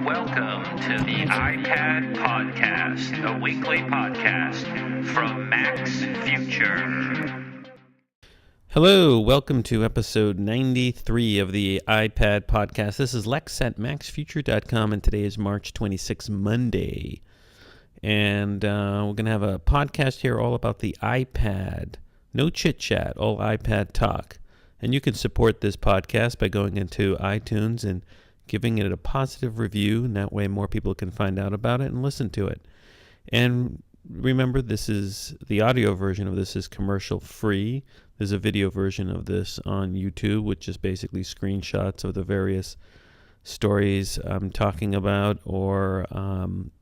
Welcome to the iPad Podcast, a weekly podcast from Mac's Future. Hello, welcome to episode 93 of the iPad Podcast. This is Lex at Mac'sFuture.com, and today is March 26, Monday. And we're going to have a podcast here all about the iPad. No chit-chat, all iPad talk. And you can support this podcast by going into iTunes and giving it a positive review, and that way more people can find out about it and listen to it. And remember, this is the audio version of this is commercial free. There's a video version of this on YouTube, which is basically screenshots of the various stories I'm talking about, or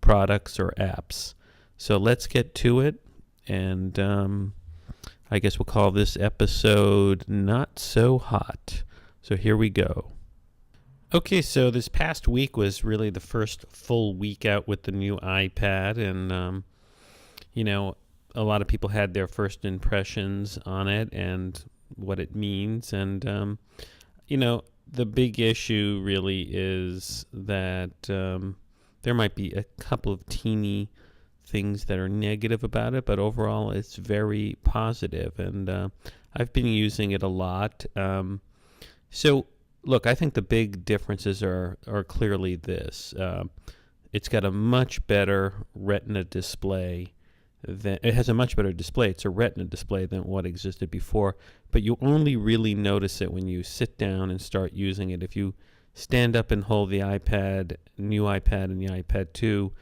products or apps. So let's get to it, and I guess we'll call this episode Not So Hot. So here we go. Okay, so this past week was really the first full week out with the new iPad, and a lot of people had their first impressions on it and what it means. And, the big issue really is that there might be a couple of teeny things that are negative about it, but overall it's very positive. And I've been using it a lot. Look, I think the big differences are clearly this. It's got a much better Retina display. It has a much better display. It's a Retina display than what existed before, but you only really notice it when you sit down and start using it. If you stand up and hold the iPad, new iPad and the iPad 2,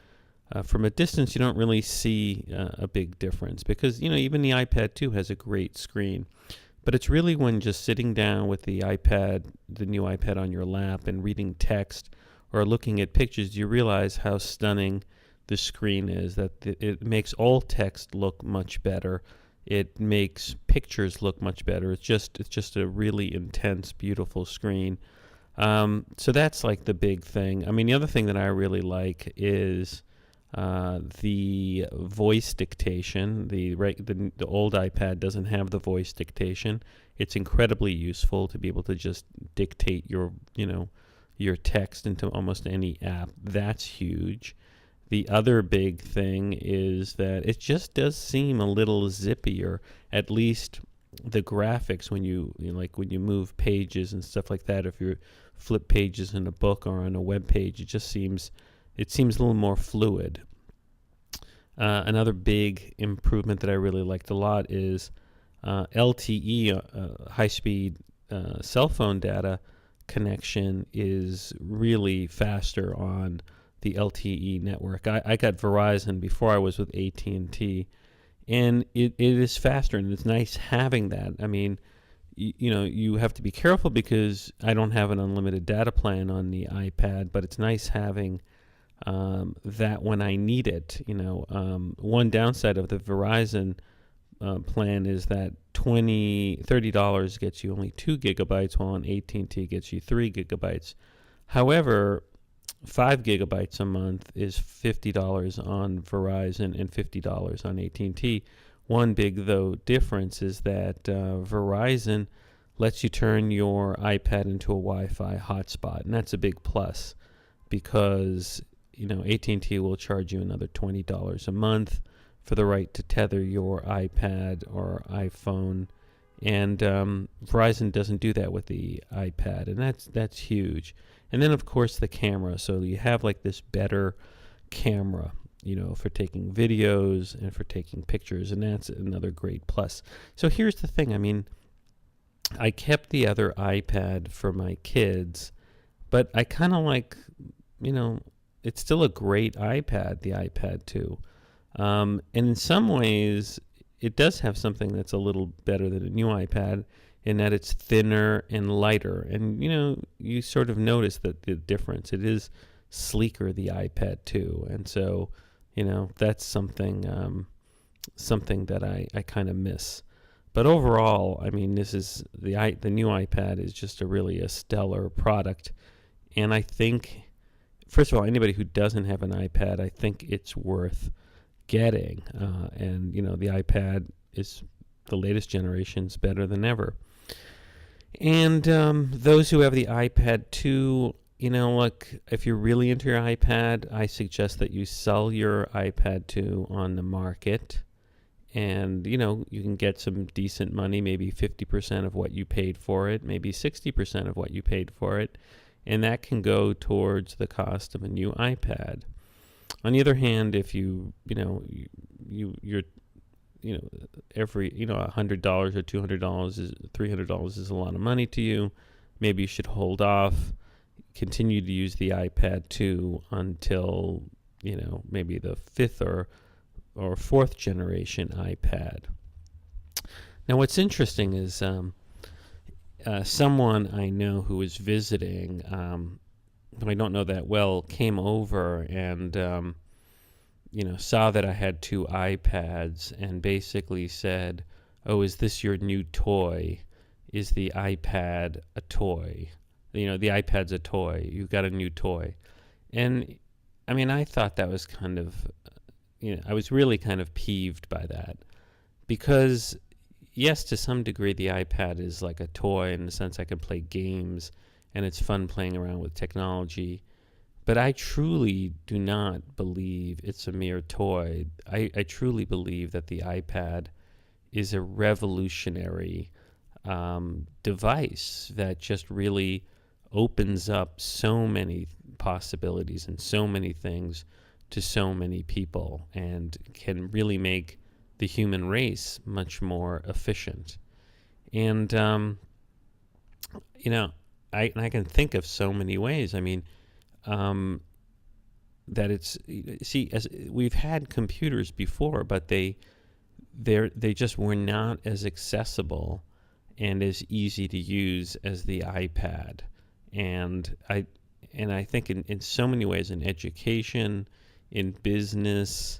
from a distance you don't really see a big difference, because even the iPad 2 has a great screen. But it's really when just sitting down with the iPad, the new iPad on your lap, and reading text or looking at pictures, you realize how stunning the screen is, that it makes all text look much better. It makes pictures look much better. It's just a really intense, beautiful screen. So that's like the big thing. I mean, the other thing that I really like is the voice dictation. The old iPad doesn't have the voice dictation. It's incredibly useful to be able to just dictate your text into almost any app. That's huge. The other big thing is that it just does seem a little zippier, at least the graphics when you move pages and stuff like that. If you flip pages in a book or on a web page, it seems a little more fluid. Another big improvement that I really liked a lot is LTE, high-speed cell phone data connection is really faster on the LTE network. I got Verizon before I was with AT&T, and it is faster, and it's nice having that. I mean, you have to be careful because I don't have an unlimited data plan on the iPad, but it's nice having that when I need it. One downside of the Verizon plan is that $30 gets you only 2 gigabytes, while on AT&T gets you 3 gigabytes. However, 5 gigabytes a month is $50 on Verizon and $50 on AT&T. One big, though, difference is that Verizon lets you turn your iPad into a Wi-Fi hotspot, and that's a big plus, because AT&T will charge you another $20 a month for the right to tether your iPad or iPhone, and Verizon doesn't do that with the iPad, and that's huge. And then, of course, the camera. So you have like this better camera, for taking videos and for taking pictures, and that's another great plus. So here's the thing. I mean, I kept the other iPad for my kids, but I kind of like, it's still a great iPad, the iPad 2. And in some ways, it does have something that's a little better than a new iPad, in that it's thinner and lighter. And, you sort of notice that the difference. It is sleeker, the iPad 2. And so, that's something that I kind of miss. But overall, I mean, this is the new iPad is just a stellar product. And I think, first of all, anybody who doesn't have an iPad, I think it's worth getting. And the iPad is the latest generation's better than ever. And those who have the iPad 2, look, if you're really into your iPad, I suggest that you sell your iPad 2 on the market. And, you can get some decent money, maybe 50% of what you paid for it, maybe 60% of what you paid for it. And that can go towards the cost of a new iPad. On the other hand, if you're every, $100 or $200 is $300 is a lot of money to you. Maybe you should hold off, continue to use the iPad 2 until, maybe the fifth or fourth generation iPad. Now, what's interesting is someone I know who was visiting, who I don't know that well, came over and saw that I had 2 iPads and basically said, "Oh, is this your new toy? Is the iPad a toy? The iPad's a toy. You've got a new toy." And I mean, I thought that was kind of, I was really kind of peeved by that, because yes, to some degree, the iPad is like a toy in the sense I can play games and it's fun playing around with technology. But I truly do not believe it's a mere toy. I truly believe that the iPad is a revolutionary device that just really opens up so many possibilities and so many things to so many people, and can really make the human race much more efficient. And I can think of so many ways. I mean, that it's, as we've had computers before, but they just were not as accessible and as easy to use as the iPad. And I think in so many ways, in education, in business,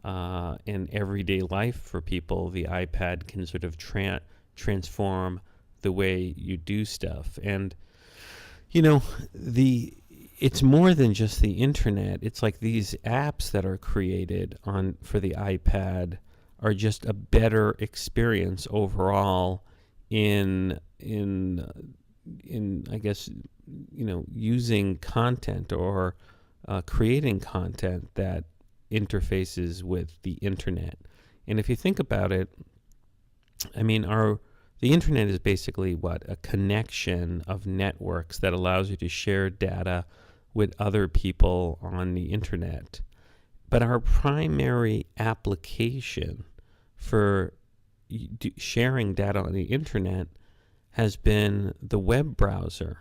in everyday life for people, the iPad can sort of transform the way you do stuff. And it's more than just the internet. It's like these apps that are created for the iPad are just a better experience overall in I guess, using content or creating content that interfaces with the internet. And if you think about it, I mean, the internet is basically a connection of networks that allows you to share data with other people on the internet. But our primary application for sharing data on the internet has been the web browser.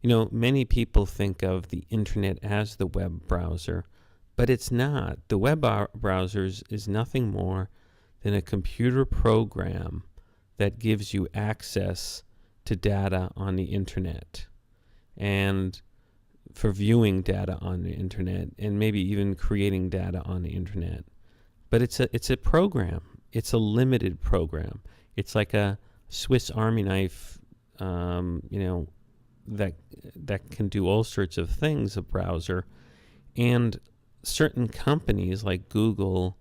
Many people think of the internet as the web browser, but it's not. The web browsers is nothing more than a computer program that gives you access to data on the internet, and for viewing data on the internet, and maybe even creating data on the internet. But it's a program. It's a limited program. It's like a Swiss Army knife, that can do all sorts of things, a browser. And certain companies like Google,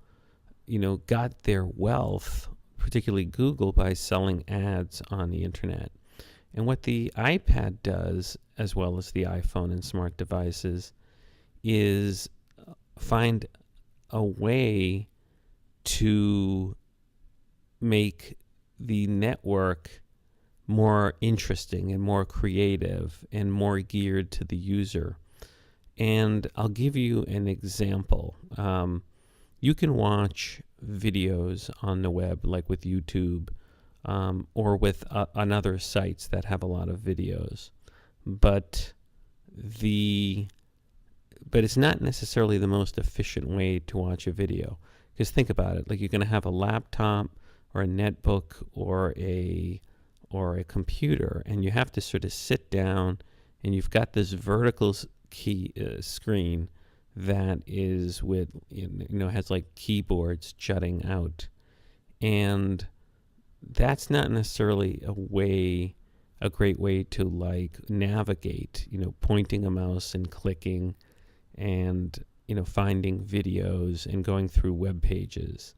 got their wealth, particularly Google, by selling ads on the internet. And what the iPad does, as well as the iPhone and smart devices, is find a way to make the network more interesting and more creative and more geared to the user. And I'll give you an example. You can watch videos on the web, like with YouTube, or with on other sites that have a lot of videos, but it's not necessarily the most efficient way to watch a video. Because think about it, like you're going to have a laptop or a netbook or a computer, and you have to sort of sit down, and you've got this vertical screen that is with, has like keyboards jutting out. And that's not necessarily a great way to like navigate, pointing a mouse and clicking and, finding videos and going through web pages.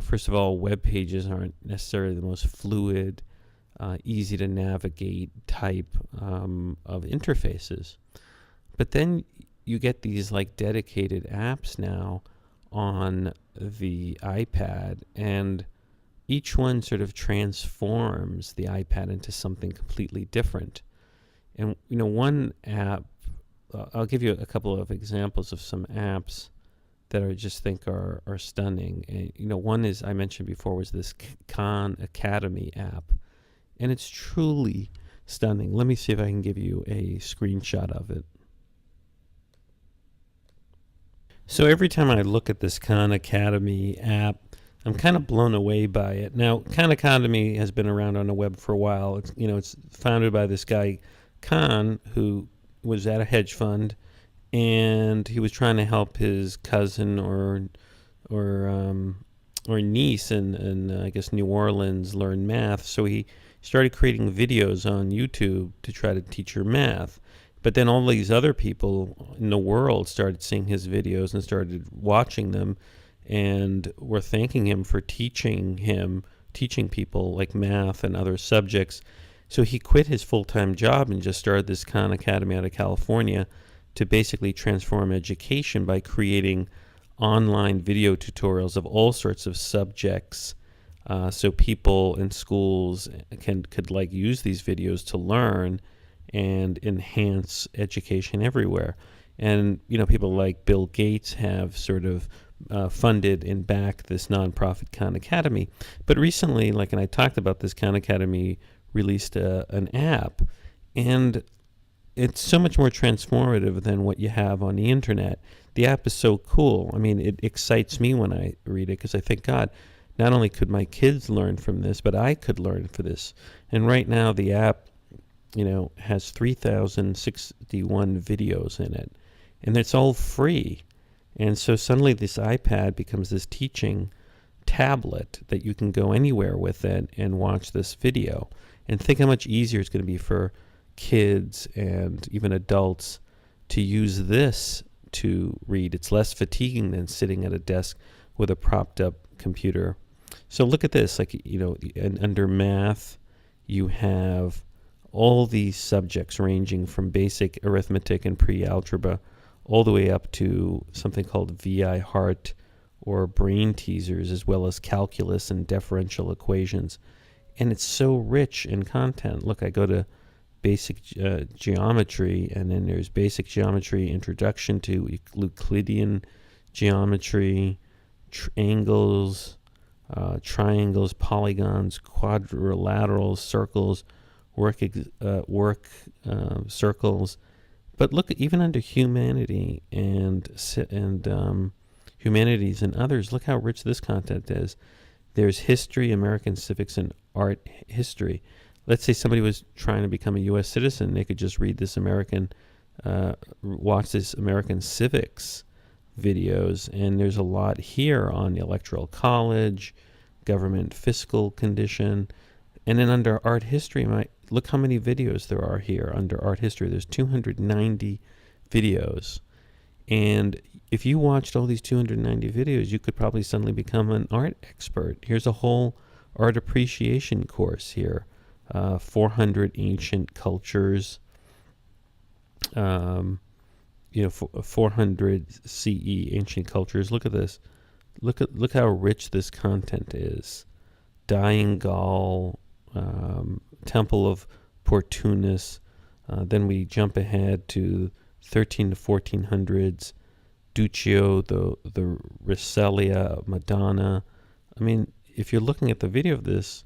First of all, web pages aren't necessarily the most fluid, easy to navigate type of interfaces. But then you get these like dedicated apps now on the iPad, and each one sort of transforms the iPad into something completely different. And, one app, I'll give you a couple of examples of some apps that I just think are stunning. And, one is, I mentioned before, was this Khan Academy app. And it's truly stunning. Let me see if I can give you a screenshot of it. So every time I look at this Khan Academy app, I'm kind of blown away by it. Now, Khan Academy has been around on the web for a while. It's founded by this guy, Khan, who was at a hedge fund, and he was trying to help his cousin or niece in I guess New Orleans learn math. So he started creating videos on YouTube to try to teach her math. But then all these other people in the world started seeing his videos and started watching them, and were thanking him for teaching people like math and other subjects. So he quit his full-time job and just started this Khan Academy out of California to basically transform education by creating online video tutorials of all sorts of subjects, so people in schools could like use these videos to learn and enhance education everywhere. And people like Bill Gates have sort of funded and backed this nonprofit Khan Academy. But recently, and I talked about this, Khan Academy released an app, and it's so much more transformative than what you have on the internet. The app is so cool. I mean, it excites me when I read it, because I think, God, not only could my kids learn from this, but I could learn from this. And right now the app, has 3,061 videos in it, and it's all free. And so suddenly this iPad becomes this teaching tablet that you can go anywhere with it and watch this video. And think how much easier it's going to be for kids and even adults to use this to read. It's less fatiguing than sitting at a desk with a propped up computer. So look at this, and under math, you have all these subjects ranging from basic arithmetic and pre-algebra all the way up to something called VI Heart or brain teasers, as well as calculus and differential equations. And it's so rich in content. Look, I go to basic geometry, and then there's basic geometry, introduction to Euclidean geometry, angles, triangles, polygons, quadrilaterals, circles, work circles. But look, even under humanity and humanities and others, look how rich this content is. There's history, American civics, and art history. Let's say somebody was trying to become a U.S. citizen, they could just read this watch this American civics videos, and there's a lot here on the Electoral College, government fiscal condition. And then under art history, look how many videos there are here under art history. There's 290 videos. And if you watched all these 290 videos, you could probably suddenly become an art expert. Here's a whole art appreciation course here. 400 ancient cultures, 400 CE ancient cultures. Look at this. Look how rich this content is. Dying Gaul, Temple of Portunus. Then we jump ahead to 13 to 1400s. Duccio, the Riselia, Madonna. I mean, if you're looking at the video of this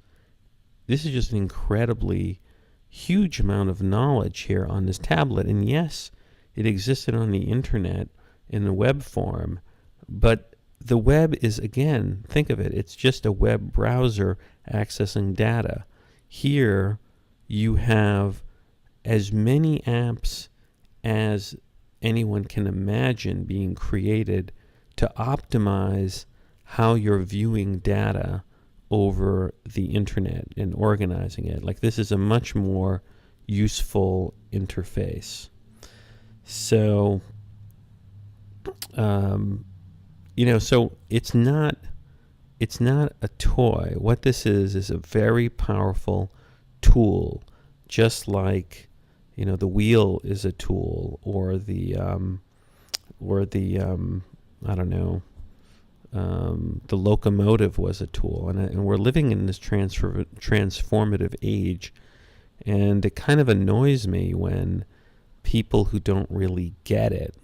is just an incredibly huge amount of knowledge here on this tablet. And yes, it existed on the internet in the web form, but the web is, again, think of it, it's just a web browser accessing data. Here you have as many apps as anyone can imagine being created to optimize how you're viewing data over the internet and organizing it. Like, this is a much more useful interface. So, so it's not a toy. What this is a very powerful tool, just like the wheel is a tool, or the I don't know, the locomotive was a tool, and we're living in this transformative age, and it kind of annoys me when people who don't really get it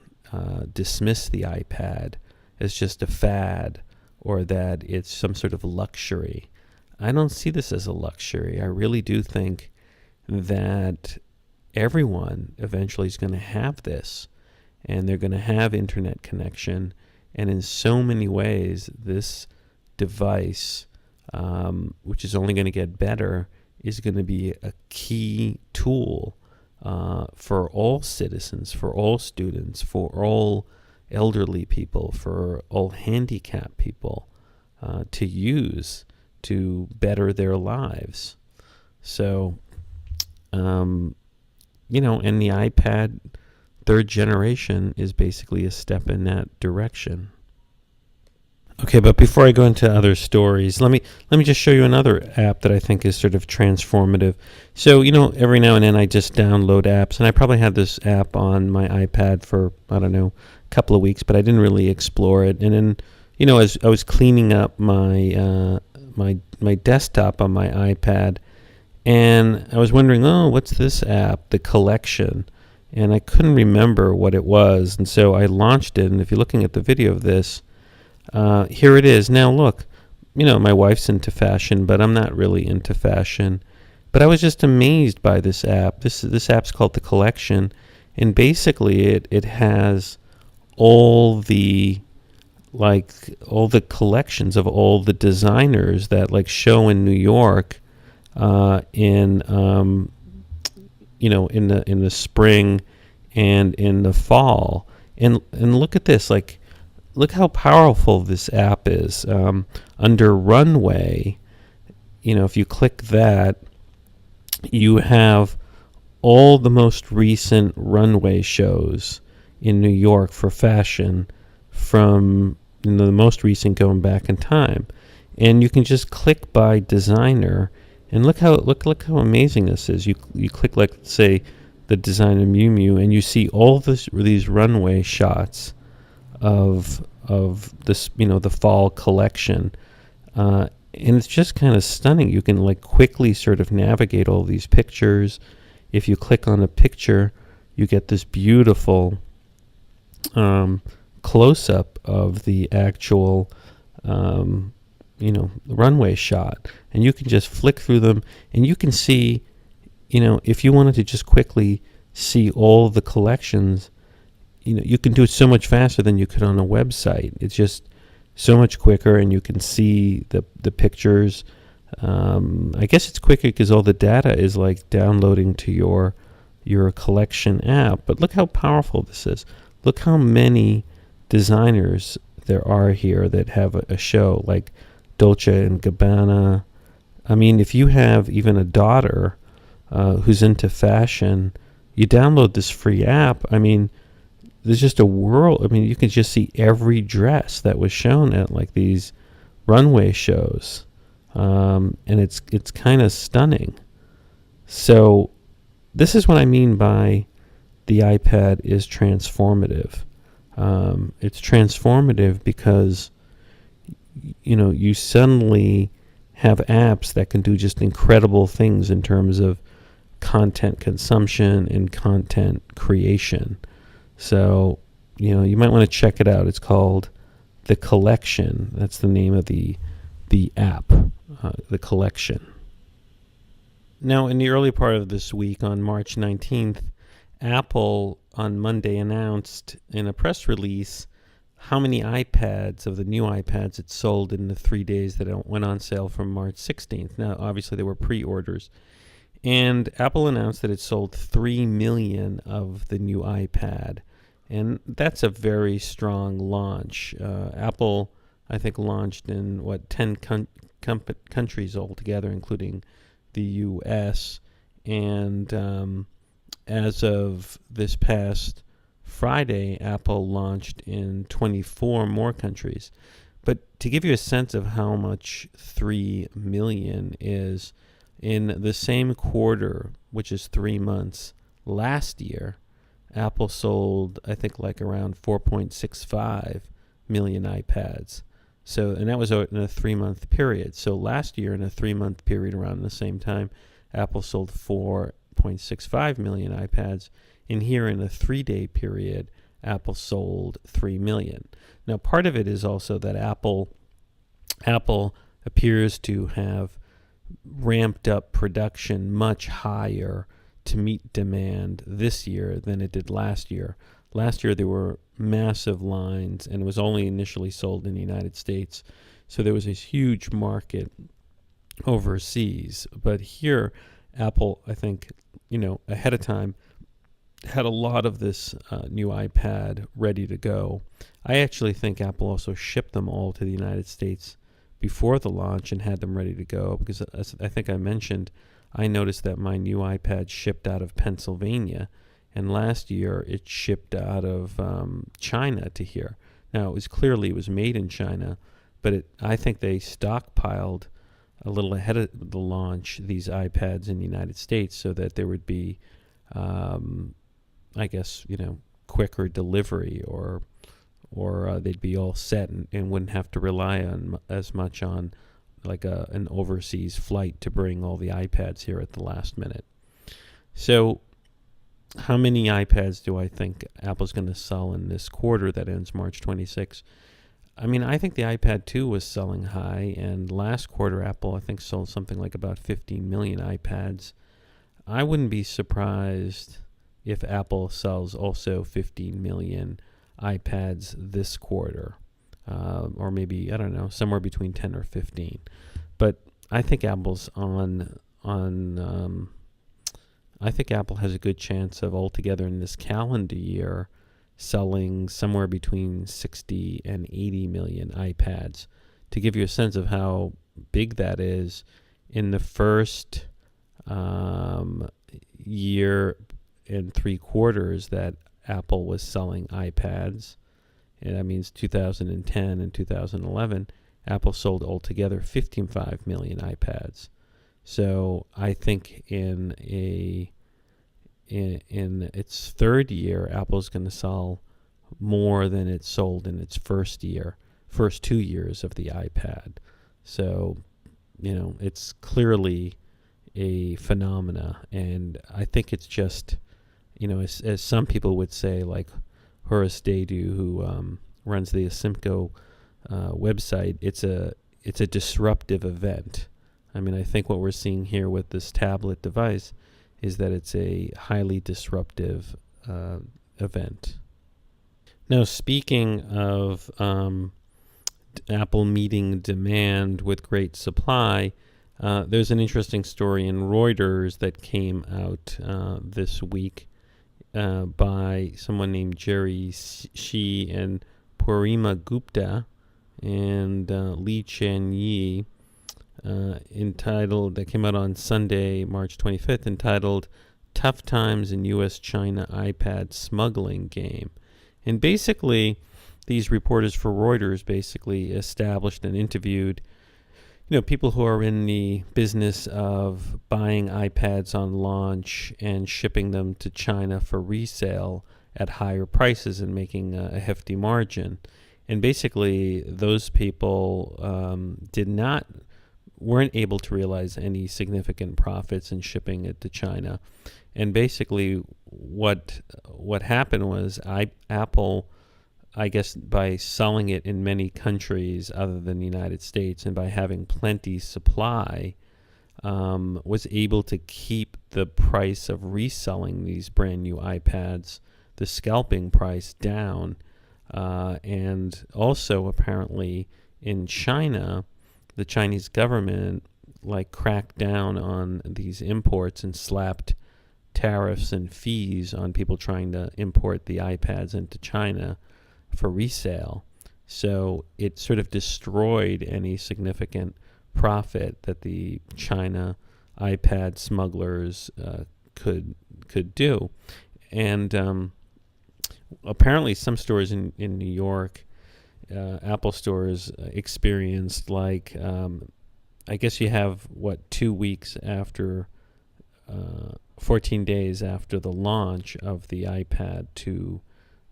dismiss the iPad as just a fad, or that it's some sort of luxury. I don't see this as a luxury. I really do think that everyone eventually is going to have this, and they're going to have internet connection. And in so many ways, this device, which is only going to get better, is going to be a key tool for all citizens, for all students, for all elderly people, for all handicapped people to use to better their lives. So, and the iPad third generation is basically a step in that direction. Okay, but before I go into other stories, let me just show you another app that I think is sort of transformative. So, every now and then I just download apps, and I probably had this app on my iPad for, I don't know, a couple of weeks, but I didn't really explore it. And then, as I was cleaning up my my desktop on my iPad, and I was wondering, what's this app, The Collection? And I couldn't remember what it was, and so I launched it. And if you're looking at the video of this, here it is. Now look, my wife's into fashion, but I'm not really into fashion. But I was just amazed by this app. This app's called The Collection, and basically it has all the collections of all the designers that show in New York in the spring and in the fall. And look at this, look how powerful this app is. Under Runway, if you click that, you have all the most recent runway shows in New York for fashion, from the most recent going back in time. And you can just click by designer, and look how amazing this is. You click, let's say, the designer Miu Miu, and you see all these runway shots of this, the fall collection, and it's just kind of stunning. You can quickly sort of navigate all these pictures. If you click on a picture, you get this beautiful close-up of the actual runway shot, and you can just flick through them, and you can see, if you wanted to just quickly see all the collections, you can do it so much faster than you could on a website. It's just so much quicker, and you can see the pictures. I guess it's quicker because all the data is downloading to your collection app. But look how powerful this is. Look how many designers there are here that have a show, like Dolce and Gabbana. I mean, if you have even a daughter who's into fashion, you download this free app. I mean, there's just a world. I mean, you can just see every dress that was shown at these runway shows, and it's kind of stunning. So this is what I mean by the iPad is transformative. It's transformative because you suddenly have apps that can do just incredible things in terms of content consumption and content creation. So, you might want to check it out. It's called The Collection. That's the name of the app, The Collection. Now, in the early part of this week, on March 19th, Apple on Monday announced in a press release how many iPads, of the new iPads, it sold in the 3 days that it went on sale from March 16th. Now, obviously, there were pre-orders. And Apple announced that it sold 3 million of the new iPad. And that's a very strong launch. Apple, I think, launched in, 10 countries altogether, including the U.S. And as of this past Friday, Apple launched in 24 more countries. But to give you a sense of how much 3 million is, in the same quarter, which is 3 months last year, Apple sold, I think, like around 4.65 million iPads. So, and that was in a 3-month period. So last year, in a 3-month period around the same time, Apple sold 4.65 million iPads. And here in a 3-day period, Apple sold 3 million. Now, part of it is also that Apple appears to have ramped up production much higher to meet demand this year than it did last year. Last year there were massive lines, and it was only initially sold in the United States. So there was this huge market overseas. But here, Apple, I think, ahead of time, had a lot of this new iPad ready to go. I actually think Apple also shipped them all to the United States before the launch and had them ready to go, because as I think I mentioned, I noticed that my new iPad shipped out of Pennsylvania, and last year it shipped out of China to here. Now, it was made in China, but I think they stockpiled a little ahead of the launch these iPads in the United States so that there would be, quicker delivery, or they'd be all set and wouldn't have to rely on as much on like an overseas flight to bring all the iPads here at the last minute. So how many iPads do I think Apple's going to sell in this quarter that ends March 26? I mean, I think the iPad 2 was selling high, and last quarter Apple, I think, sold something like about 15 million iPads. I wouldn't be surprised if Apple sells also 15 million iPads this quarter, or maybe, I don't know, somewhere between 10 or 15. But I think Apple's I think Apple has a good chance of altogether in this calendar year selling somewhere between 60 and 80 million iPads. To give you a sense of how big that is, in the first year and 3 quarters that Apple was selling iPads, and that means 2010 and 2011, Apple sold altogether 55 million iPads. So I think in its third year, Apple's going to sell more than it sold in its first 2 years of the iPad. So, it's clearly a phenomena, and I think it's just, as some people would say, like Horace Daydu, who runs the Asimco website, it's a disruptive event. I mean, I think what we're seeing here with this tablet device is that it's a highly disruptive event. Now, speaking of Apple meeting demand with great supply, there's an interesting story in Reuters that came out this week by someone named Jerry Shi and Purima Gupta and Li Chen Yi, entitled, that came out on Sunday, March 25th, entitled Tough Times in U.S.-China iPad Smuggling Game. And basically, these reporters for Reuters basically established and interviewed people who are in the business of buying iPads on launch and shipping them to China for resale at higher prices and making a hefty margin. And basically, those people weren't able to realize any significant profits in shipping it to China. And basically, what happened was Apple, I guess, by selling it in many countries other than the United States and by having plenty supply, was able to keep the price of reselling these brand new iPads, the scalping price, down. And also, apparently, in China, the Chinese government cracked down on these imports and slapped tariffs and fees on people trying to import the iPads into China for resale. So it sort of destroyed any significant profit that the China iPad smugglers could do. And apparently some stores in New York, Apple stores, experienced I guess you have 2 weeks after 14 days after the launch of the iPad to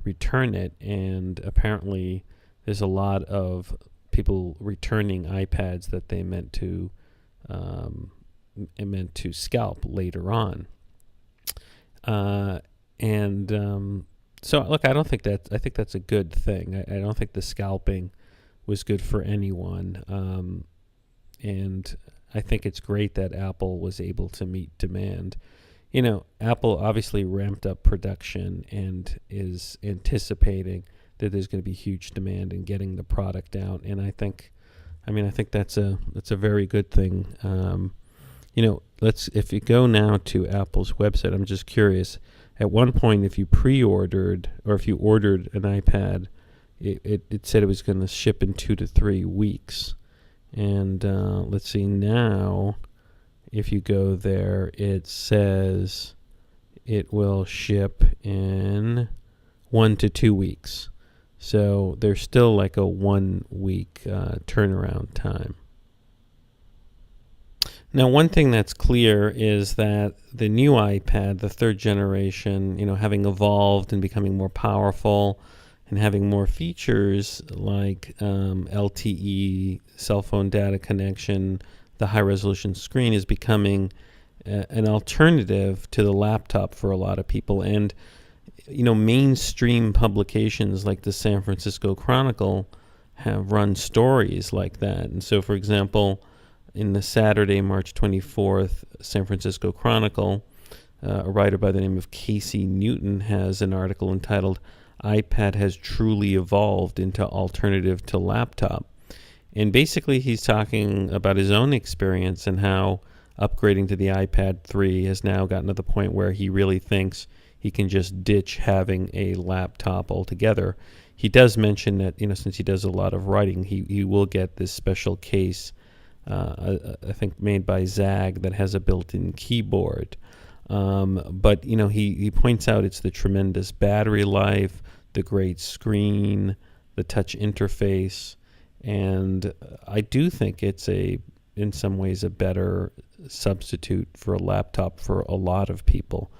return it, and apparently there's a lot of people returning iPads that they meant to scalp later on. So look, I think that's a good thing. I don't think the scalping was good for anyone. And I think it's great that Apple was able to meet demand. Apple obviously ramped up production and is anticipating that there's going to be huge demand in getting the product out. And I think that's a very good thing. If you go now to Apple's website, I'm just curious. At one point, if you pre-ordered or if you ordered an iPad, it said it was going to ship in 2 to 3 weeks. And let's see now, if you go there, it says it will ship in 1 to 2 weeks. So there's still like a 1 week turnaround time. Now, one thing that's clear is that the new iPad, the third generation, having evolved and becoming more powerful and having more features like LTE, cell phone data connection, the high-resolution screen is becoming an alternative to the laptop for a lot of people. And, mainstream publications like the San Francisco Chronicle have run stories like that. And so, for example, in the Saturday, March 24th, San Francisco Chronicle, a writer by the name of Casey Newton has an article entitled, "iPad Has Truly Evolved into Alternative to Laptop." And basically he's talking about his own experience and how upgrading to the iPad 3 has now gotten to the point where he really thinks he can just ditch having a laptop altogether. He does mention that, since he does a lot of writing, he will get this special case, I think made by Zag, that has a built-in keyboard. But he points out it's the tremendous battery life, the great screen, the touch interface, and I do think it's in some ways a better substitute for a laptop for a lot of people.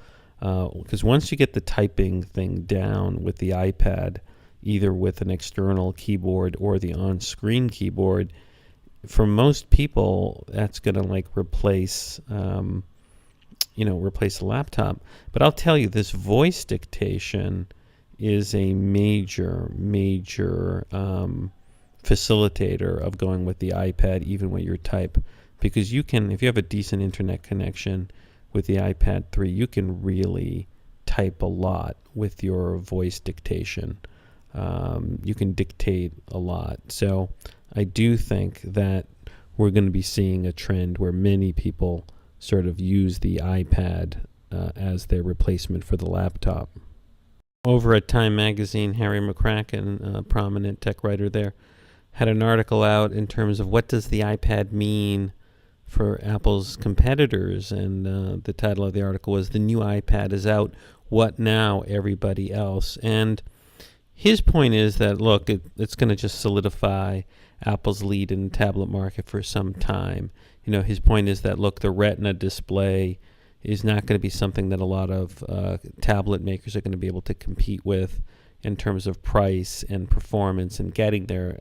Because once you get the typing thing down with the iPad, either with an external keyboard or the on-screen keyboard, for most people, that's going to replace a laptop. But I'll tell you, this voice dictation is a major facilitator of going with the iPad, even when you type, because you can, if you have a decent internet connection with the iPad 3, you can really type a lot with your voice dictation. You can dictate a lot. So I do think that we're going to be seeing a trend where many people sort of use the iPad as their replacement for the laptop. Over at Time Magazine, Harry McCracken, a prominent tech writer there, had an article out in terms of what does the iPad mean for Apple's competitors, and the title of the article was "The New iPad is Out, What Now, Everybody Else?" And his point is that, look, it's going to just solidify Apple's lead in the tablet market for some time. His point is that, look, the Retina Display is not going to be something that a lot of tablet makers are going to be able to compete with in terms of price and performance and getting there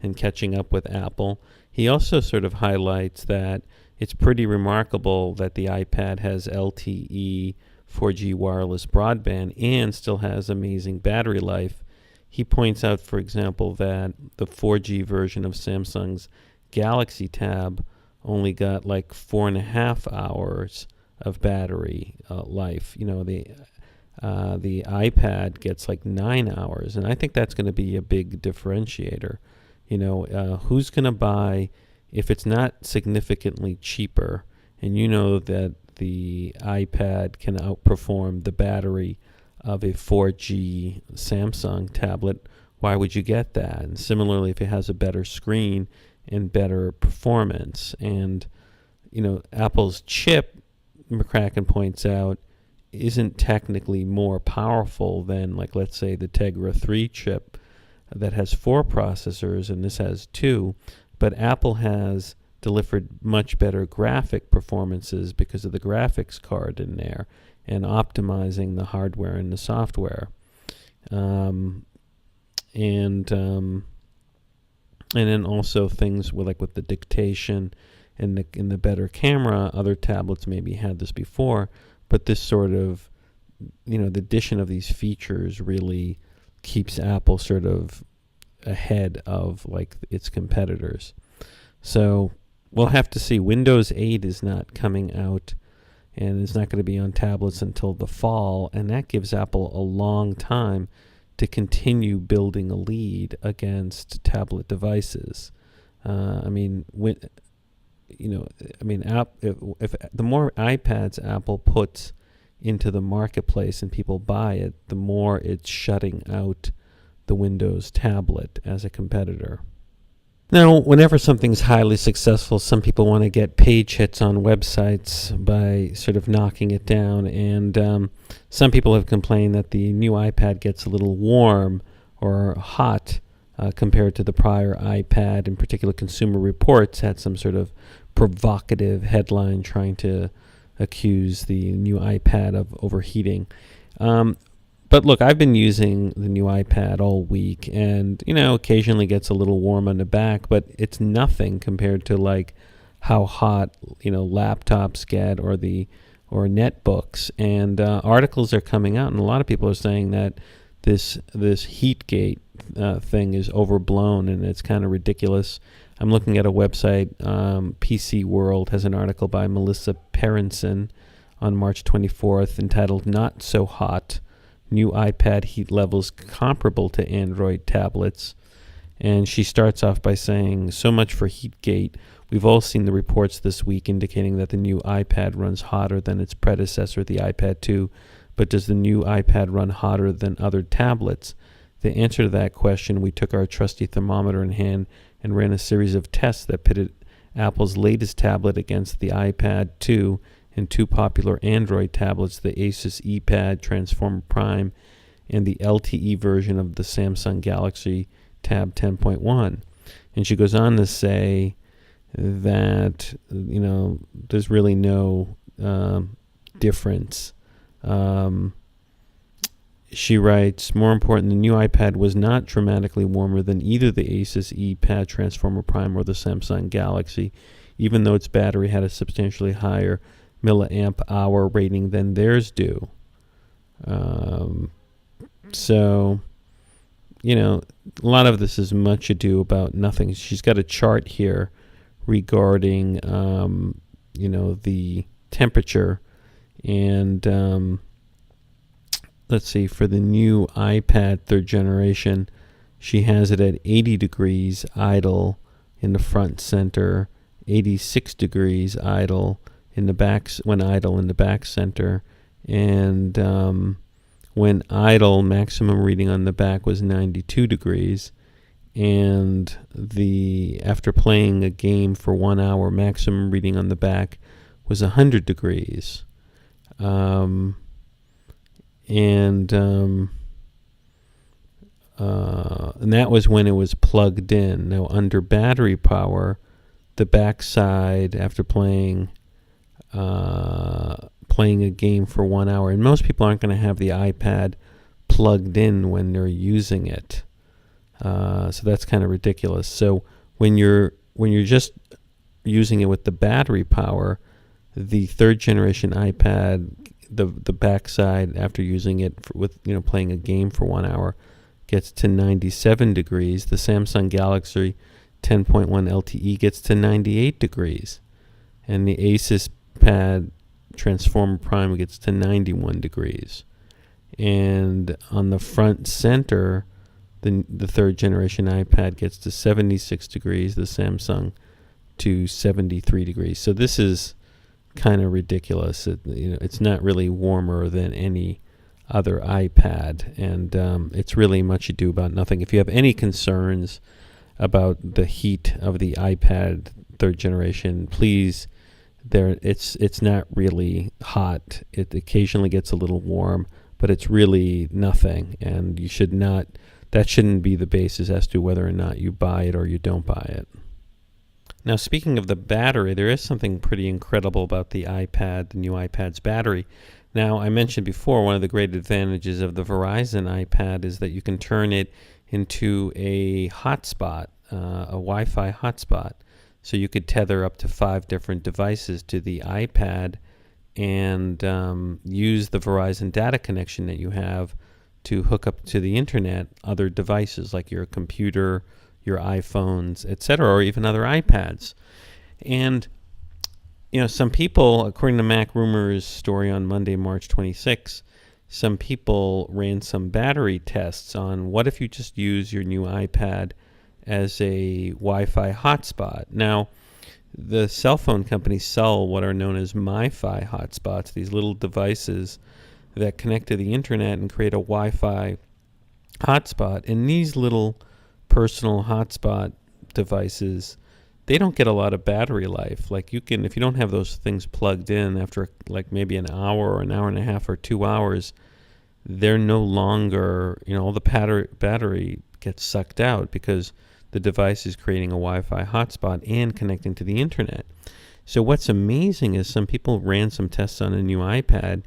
and catching up with Apple. He also sort of highlights that it's pretty remarkable that the iPad has LTE 4G wireless broadband and still has amazing battery life. He points out, for example, that the 4G version of Samsung's Galaxy Tab only got 4.5 hours of battery life. The iPad gets 9 hours, and I think that's going to be a big differentiator. Who's going to buy if it's not significantly cheaper, and that the iPad can outperform the battery of a 4G Samsung tablet? Why would you get that? And similarly, if it has a better screen and better performance, and Apple's chip, McCracken points out, isn't technically more powerful than, let's say, the Tegra 3 chip that has 4 processors and this has 2, but Apple has delivered much better graphic performances because of the graphics card in there and optimizing the hardware and the software. And then also things with the dictation and the better camera. Other tablets maybe had this before, but this sort of, the addition of these features really keeps Apple sort of ahead of its competitors. So we'll have to see. Windows 8 is not coming out, and it's not going to be on tablets until the fall, and that gives Apple a long time to continue building a lead against tablet devices. If the more iPads Apple puts into the marketplace and people buy it, the more it's shutting out the Windows tablet as a competitor. Now, whenever something's highly successful, some people want to get page hits on websites by sort of knocking it down, and some people have complained that the new iPad gets a little warm or hot compared to the prior iPad. In particular, Consumer Reports had some sort of provocative headline trying to accuse the new iPad of overheating. But look, I've been using the new iPad all week, and occasionally gets a little warm on the back, but it's nothing compared to how hot laptops get or netbooks. And articles are coming out, and a lot of people are saying that this Heatgate thing is overblown and it's kind of ridiculous. I'm looking at a website, PC World has an article by Melissa Perrinson on March 24th entitled "Not So Hot. New iPad heat levels comparable to Android tablets." And she starts off by saying, "So much for Heatgate. We've all seen the reports this week indicating that the new iPad runs hotter than its predecessor, the iPad 2. But does the new iPad run hotter than other tablets? The answer to that question, we took our trusty thermometer in hand and ran a series of tests that pitted Apple's latest tablet against the iPad 2 and two popular Android tablets, the Asus ePad Transformer Prime and the LTE version of the Samsung Galaxy Tab 10.1. And she goes on to say that, there's really no difference. She writes, more important, the new iPad was not dramatically warmer than either the Asus ePad Transformer Prime or the Samsung Galaxy, even though its battery had a substantially higher milliamp hour rating than theirs do. So, a lot of this is much ado about nothing. She's got a chart here regarding, the temperature. And let's see, for the new iPad 3rd generation, she has it at 80 degrees idle in the front center, 86 degrees idle in the back, when idle in the back center, and when idle, maximum reading on the back was 92 degrees, and after playing a game for 1 hour, maximum reading on the back was 100 degrees. And that was when it was plugged in. Now, under battery power, the backside, after playing a game for 1 hour, and most people aren't going to have the iPad plugged in when they're using it, so that's kind of ridiculous. So when you're just using it with the battery power, the 3rd generation iPad, the backside after using it with playing a game for 1 hour, gets to 97 degrees. The Samsung Galaxy 10.1 LTE gets to 98 degrees, and the Asus Pad Transformer Prime gets to 91 degrees. And on the front center, the 3rd generation iPad gets to 76 degrees. The Samsung to 73 degrees. So this is kind of ridiculous. It's not really warmer than any other iPad, and it's really much ado about nothing. If you have any concerns about the heat of the iPad 3rd generation, please, it's not really hot. It occasionally gets a little warm, but it's really nothing, and that shouldn't be the basis as to whether or not you buy it or you don't buy it. Now, speaking of the battery, there is something pretty incredible about the iPad, the new iPad's battery. Now, I mentioned before, one of the great advantages of the Verizon iPad is that you can turn it into a hotspot, a Wi-Fi hotspot. So you could tether up to 5 different devices to the iPad and use the Verizon data connection that you have to hook up to the internet other devices like your computer, your iPhones, etc., or even other iPads. And some people, according to MacRumors' story on Monday, March 26, some people ran some battery tests on what if you just use your new iPad as a Wi-Fi hotspot. Now, the cell phone companies sell what are known as MiFi hotspots, these little devices that connect to the internet and create a Wi-Fi hotspot. And these little personal hotspot devices, they don't get a lot of battery life. Like if you don't have those things plugged in after like maybe an hour or an hour and a half or 2 hours, they're no longer, all the battery gets sucked out because the device is creating a Wi-Fi hotspot and connecting to the internet. So what's amazing is some people ran some tests on a new iPad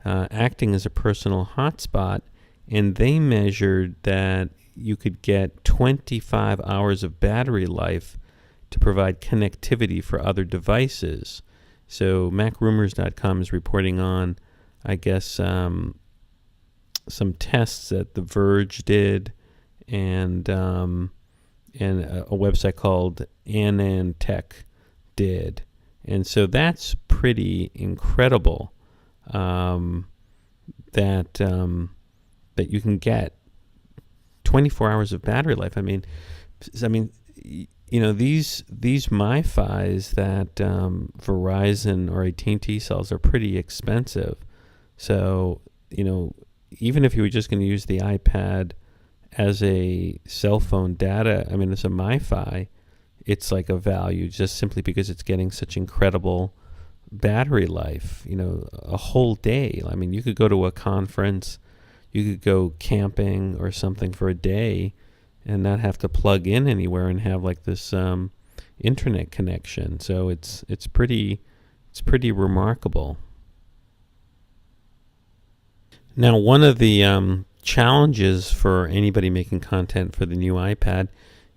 acting as a personal hotspot, and they measured that you could get 25 hours of battery life to provide connectivity for other devices. So MacRumors.com is reporting on, I guess, some tests that The Verge did and a website called Anantech did. And so that's pretty incredible that you can get 24 hours of battery life. I mean, these MiFis that Verizon or AT&T sells are pretty expensive. So, even if you were just going to use the iPad as a cell phone data, as a MiFi, it's like a value just simply because it's getting such incredible battery life, a whole day. You could go to a conference, you could go camping or something for a day and not have to plug in anywhere and have like this internet connection. So it's pretty remarkable. Now, one of the challenges for anybody making content for the new iPad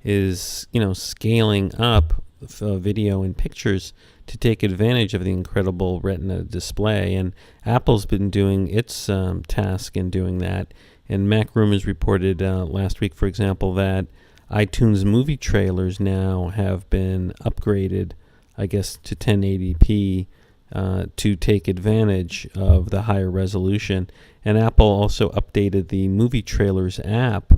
is, scaling up video and pictures to take advantage of the incredible Retina display. And Apple's been doing its task in doing that. And MacRumors reported last week, for example, that iTunes movie trailers now have been upgraded, I guess, to 1080p to take advantage of the higher resolution. And Apple also updated the movie trailers app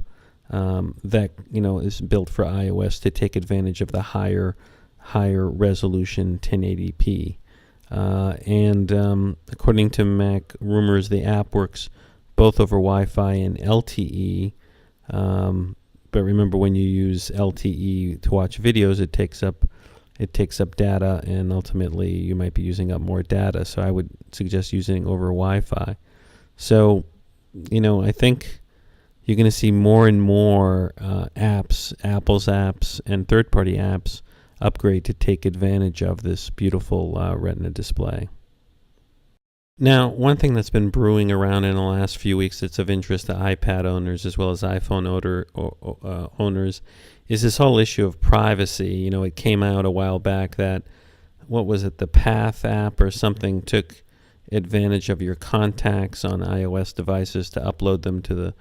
that is built for iOS to take advantage of the higher resolution 1080p. And according to MacRumors, the app works both over Wi-Fi and LTE. But remember, when you use LTE to watch videos, it takes up data, and ultimately you might be using up more data. So I would suggest using over Wi-Fi. So, I think you're going to see more and more apps, Apple's apps and third-party apps, upgrade to take advantage of this beautiful Retina display. Now, one thing that's been brewing around in the last few weeks that's of interest to iPad owners as well as iPhone owners is this whole issue of privacy. It came out a while back that, the Path app or something took advantage of your contacts on iOS devices to upload them to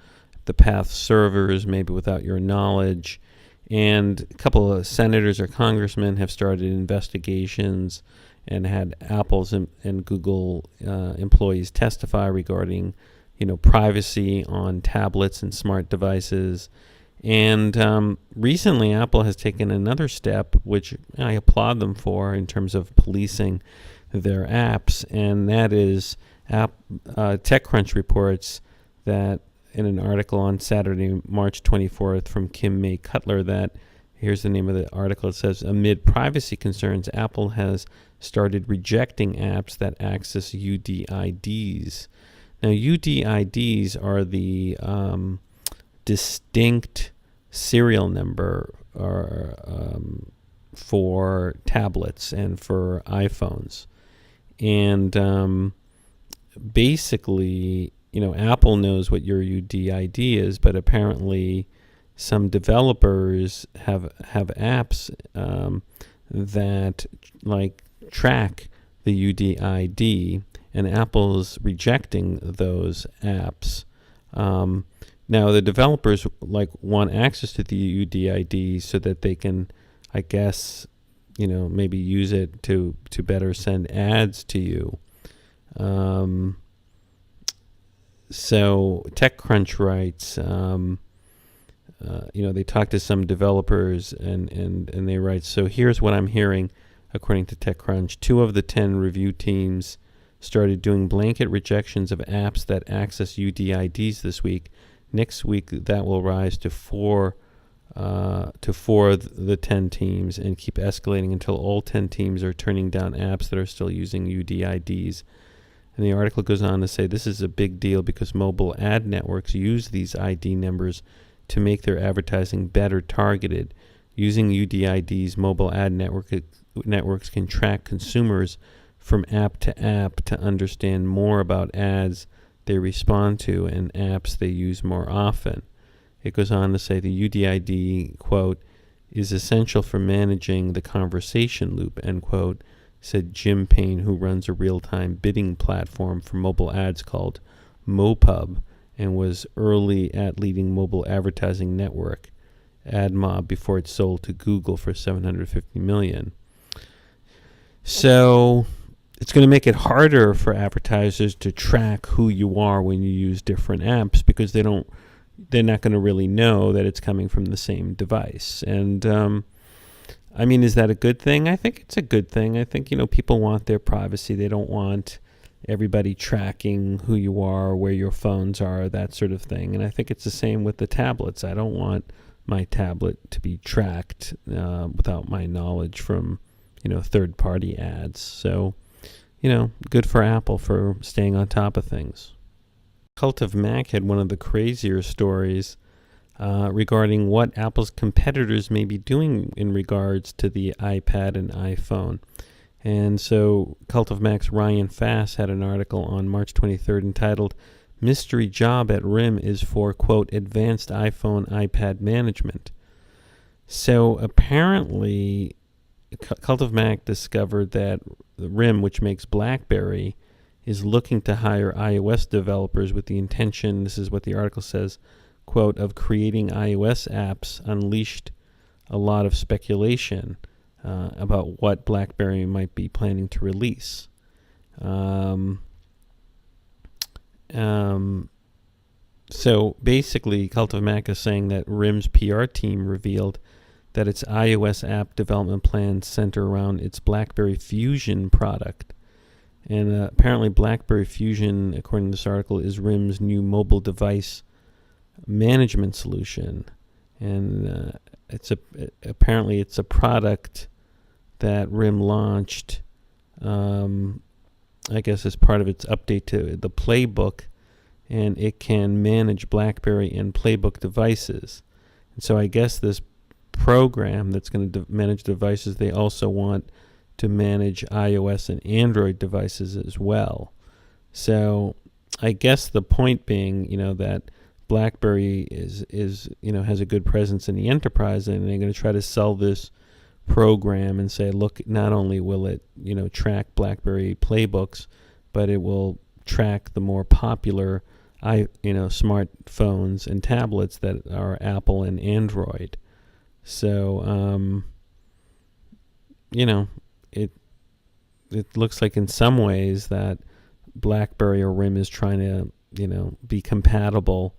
the Path servers, maybe without your knowledge. And a couple of senators or congressmen have started investigations and had Apple's and Google employees testify regarding, privacy on tablets and smart devices. And recently, Apple has taken another step, which I applaud them for in terms of policing their apps, and that is TechCrunch reports that in an article on Saturday, March 24th from Kim May Cutler that, here's the name of the article, it says, amid privacy concerns, Apple has started rejecting apps that access UDIDs. Now, UDIDs are the distinct serial number or for tablets and for iPhones. And basically, Apple knows what your UDID is, but apparently some developers have apps that track the UDID, and Apple's rejecting those apps. Now the developers want access to the UDID so that they can, I guess, maybe use it to better send ads to you. So Techcrunch writes, they talk to some developers and they write, so here's what I'm hearing, according to Techcrunch. 2 of the 10 review teams started doing blanket rejections of apps that access UDIDs this week. Next week, that will rise to 4 of the 10 teams and keep escalating until all 10 teams are turning down apps that are still using UDIDs. And the article goes on to say this is a big deal because mobile ad networks use these ID numbers to make their advertising better targeted. Using UDIDs, mobile ad networks can track consumers from app to app to understand more about ads they respond to and apps they use more often. It goes on to say the UDID, quote, is essential for managing the conversation loop, end quote, said Jim Payne, who runs a real-time bidding platform for mobile ads called MoPub and was early at leading mobile advertising network AdMob before it sold to Google for $750 million. So it's going to make it harder for advertisers to track who you are when you use different apps because they're not going to really know that it's coming from the same device. And is that a good thing? I think it's a good thing. I think, people want their privacy. They don't want everybody tracking who you are, where your phones are, that sort of thing. And I think it's the same with the tablets. I don't want my tablet to be tracked without my knowledge from, third-party ads. So, good for Apple for staying on top of things. Cult of Mac had one of the crazier stories regarding what Apple's competitors may be doing in regards to the iPad and iPhone. And so Cult of Mac's Ryan Fass had an article on March 23rd entitled, Mystery Job at RIM is for, quote, advanced iPhone, iPad management. So apparently Cult of Mac discovered that RIM, which makes BlackBerry, is looking to hire iOS developers with the intention, this is what the article says, quote, of creating iOS apps. Unleashed a lot of speculation about what BlackBerry might be planning to release. So basically, Cult of Mac is saying that RIM's PR team revealed that its iOS app development plans center around its BlackBerry Fusion product. And apparently BlackBerry Fusion, according to this article, is RIM's new mobile device management solution. And apparently it's a product that RIM launched, I guess as part of its update to the Playbook, and it can manage BlackBerry and Playbook devices. And so I guess this program that's going to manage devices, they also want to manage iOS and Android devices as well. So I guess the point being, that BlackBerry is has a good presence in the enterprise, and they're going to try to sell this program and say, look, not only will it track BlackBerry Playbooks, but it will track the more popular smartphones and tablets that are Apple and Android. So it looks like in some ways that BlackBerry or RIM is trying to be compatible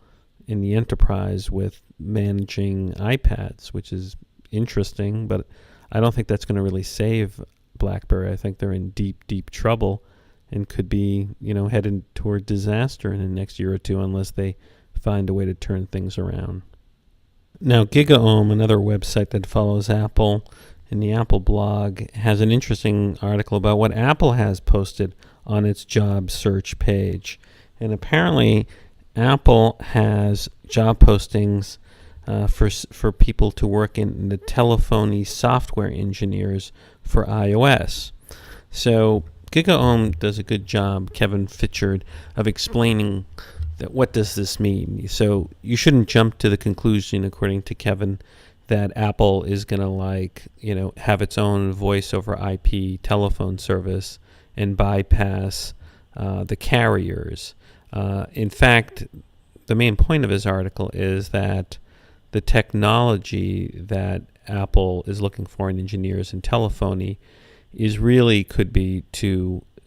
in the enterprise with managing iPads, which is interesting, but I don't think that's going to really save BlackBerry. I think they're in deep trouble and could be headed toward disaster in the next year or two unless they find a way to turn things around. Now, GigaOm, another website that follows Apple, in the Apple blog, has an interesting article about what Apple has posted on its job search page. And apparently, Apple has job postings for people to work in the telephony software engineers for iOS. So GigaOm does a good job, Kevin Fitchard, of explaining that what does this mean. So you shouldn't jump to the conclusion, according to Kevin, that Apple is going to have its own voice over IP telephone service and bypass the carriers. In fact, the main point of his article is that the technology that Apple is looking for in engineers in telephony could be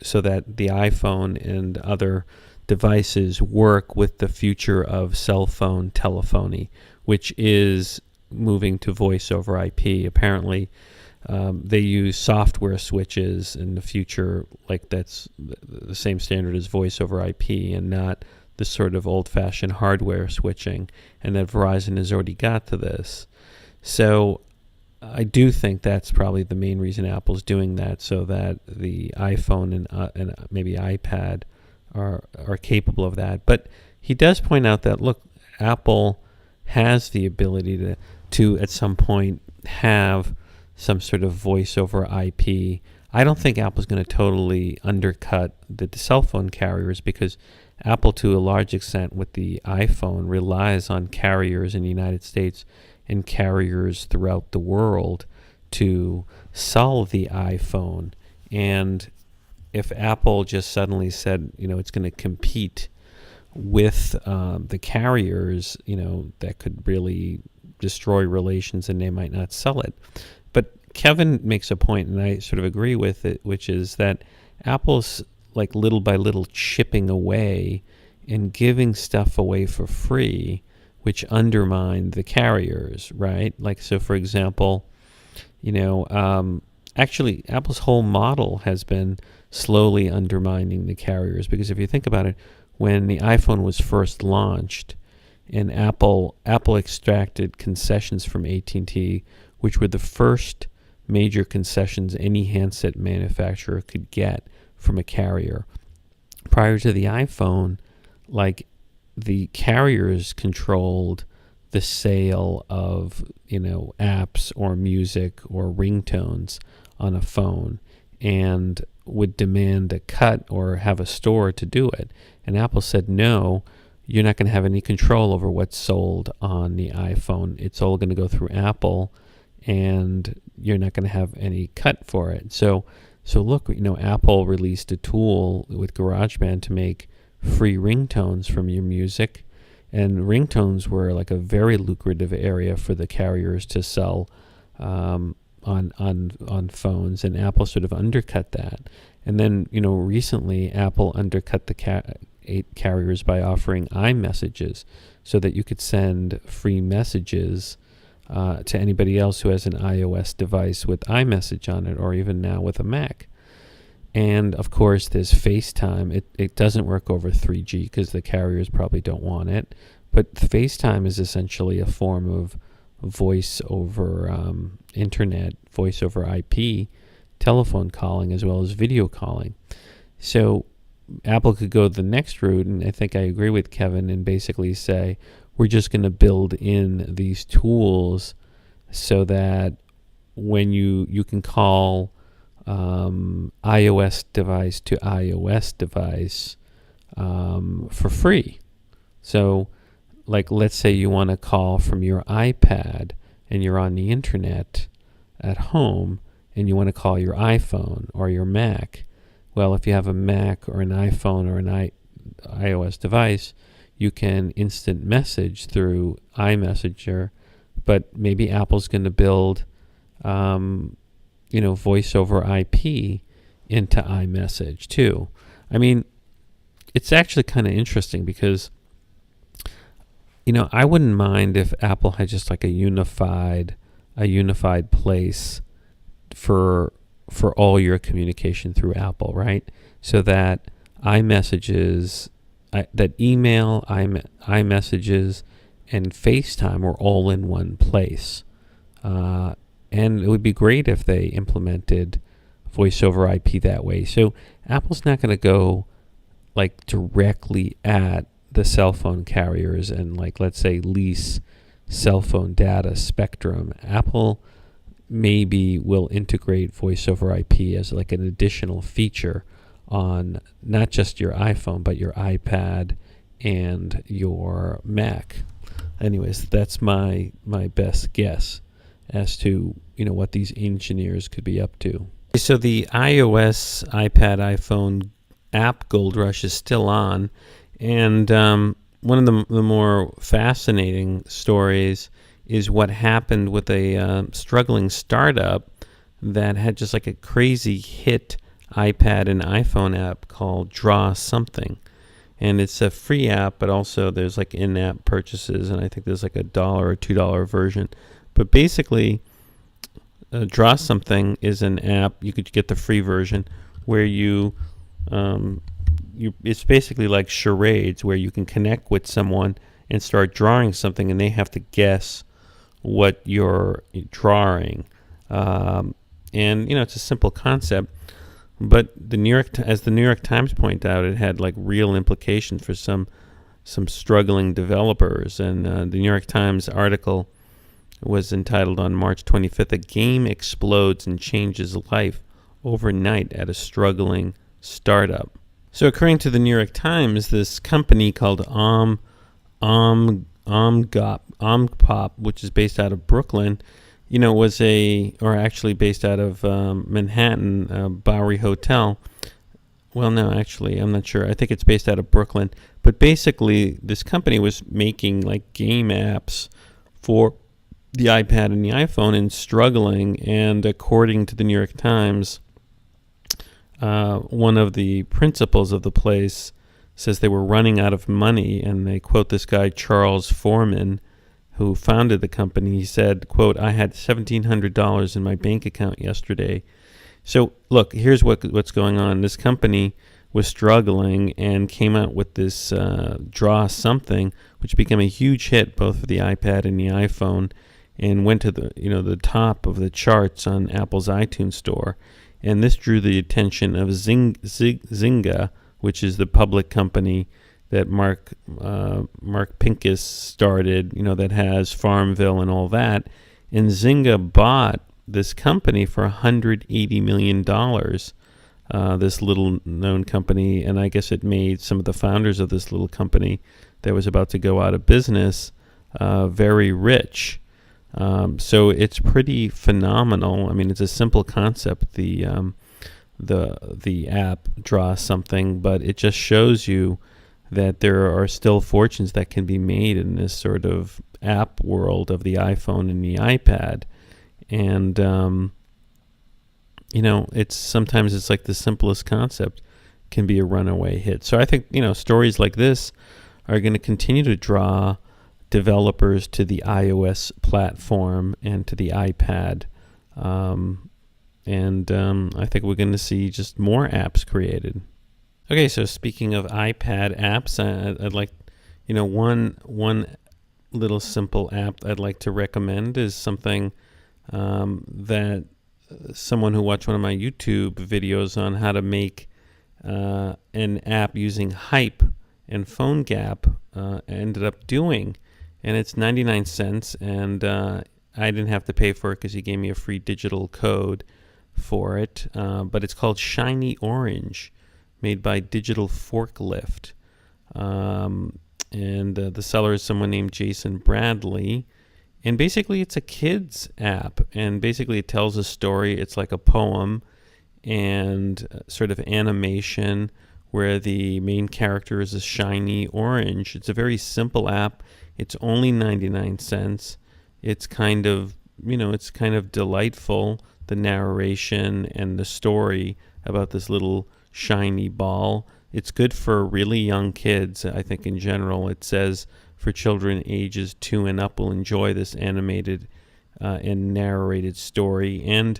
so that the iPhone and other devices work with the future of cell phone telephony, which is moving to voice over IP. Apparently, they use software switches in the future, like that's the same standard as voice over IP, and not the sort of old-fashioned hardware switching, and that Verizon has already got to this. So I do think that's probably the main reason Apple's doing that, so that the iPhone and maybe iPad are capable of that. But he does point out that, look, Apple has the ability to at some point have some sort of voice over IP. I don't think Apple's going to totally undercut the cell phone carriers, because Apple, to a large extent, with the iPhone, relies on carriers in the United States and carriers throughout the world to solve the iPhone. And if Apple just suddenly said, it's going to compete with the carriers, that could really destroy relations, and they might not sell it. But Kevin makes a point, and I sort of agree with it, which is that Apple's like little by little chipping away and giving stuff away for free, which undermine the carriers, right? Like, so for example, actually Apple's whole model has been slowly undermining the carriers, because if you think about it, when the iPhone was first launched, and Apple extracted concessions from AT&T, which were the first major concessions any handset manufacturer could get from a carrier. Prior to the iPhone, like, the carriers controlled the sale of, apps or music or ringtones on a phone, and would demand a cut or have a store to do it. And Apple said, no, you're not going to have any control over what's sold on the iPhone. It's all going to go through Apple, and you're not going to have any cut for it. So look, Apple released a tool with GarageBand to make free ringtones from your music, and ringtones were like a very lucrative area for the carriers to sell on phones, and Apple sort of undercut that. And then, recently Apple undercut the carriers by offering iMessages, so that you could send free messages to anybody else who has an iOS device with iMessage on it, or even now with a Mac. And of course, there's FaceTime. It doesn't work over 3G because the carriers probably don't want it. But FaceTime is essentially a form of voice over internet, voice over IP, telephone calling, as well as video calling. So Apple could go the next route, and I think I agree with Kevin, and basically say, we're just going to build in these tools so that when you can call iOS device to iOS device for free. So, like, let's say you want to call from your iPad and you're on the internet at home, and you want to call your iPhone or your Mac. Well, if you have a Mac or an iPhone or an iOS device, you can instant message through iMessenger, but maybe Apple's going to build, voice over IP into iMessage too. I mean, it's actually kind of interesting because, I wouldn't mind if Apple had just like a unified place for all your communication through Apple, right? So that iMessages, that email, iMessages, and FaceTime were all in one place. And it would be great if they implemented voice over IP that way. So Apple's not going to go like directly at the cell phone carriers and, like, let's say lease cell phone data spectrum, Apple maybe will integrate voice over IP as like an additional feature on not just your iPhone, but your iPad and your Mac. Anyways, that's my best guess as to what these engineers could be up to. So the iOS, iPad, iPhone app gold rush is still on, and one of the more fascinating stories is what happened with a struggling startup that had just like a crazy hit iPad and iPhone app called Draw Something. And it's a free app, but also there's like in-app purchases, and I think there's like $1 or $2 version. But basically, Draw Something is an app. You could get the free version where it's basically like charades, where you can connect with someone and start drawing something, and they have to guess what you're drawing. And it's a simple concept. But as the New York Times pointed out, it had like real implications for some struggling developers. And the New York Times article was entitled on March 25th, "A Game Explodes and Changes Life Overnight at a Struggling Startup." So according to the New York Times, this company called Omgop, which is based out of Brooklyn, was actually based out of Manhattan, Bowery Hotel. Well, no, actually, I'm not sure. I think it's based out of Brooklyn. But basically, this company was making like game apps for the iPad and the iPhone and struggling. And according to the New York Times, one of the principals of the place says they were running out of money, and they quote this guy, Charles Foreman, who founded the company. He said, quote, "I had $1,700 in my bank account yesterday." So look, here's what's going on. This company was struggling and came out with this Draw Something, which became a huge hit both for the iPad and the iPhone, and went to the top of the charts on Apple's iTunes store. And this drew the attention of Zynga, which is the public company that Mark Pincus started, that has Farmville and all that. And Zynga bought this company for $180 million, this little known company. And I guess it made some of the founders of this little company that was about to go out of business very rich. So it's pretty phenomenal. I mean, it's a simple concept, the app Draw Something, but it just shows you that there are still fortunes that can be made in this sort of app world of the iPhone and the iPad. And, sometimes it's like the simplest concept can be a runaway hit. So I think, stories like this are going to continue to draw developers to the iOS platform and to the iPad. I think we're going to see just more apps created. Okay, so speaking of iPad apps, I'd like, one little simple app I'd like to recommend is something that someone who watched one of my YouTube videos on how to make an app using Hype and PhoneGap ended up doing. And it's 99 cents, and I didn't have to pay for it because he gave me a free digital code for it. But it's called Shiny Orange, made by Digital Forklift. And the seller is someone named Jason Bradley. And basically it's a kid's app. And basically it tells a story. It's like a poem and sort of animation where the main character is a shiny orange. It's a very simple app. It's only 99 cents. It's kind of delightful, the narration and the story about this little shiny ball. It's good for really young kids, I think, in general. It says for children ages 2 and up will enjoy this animated and narrated story. And,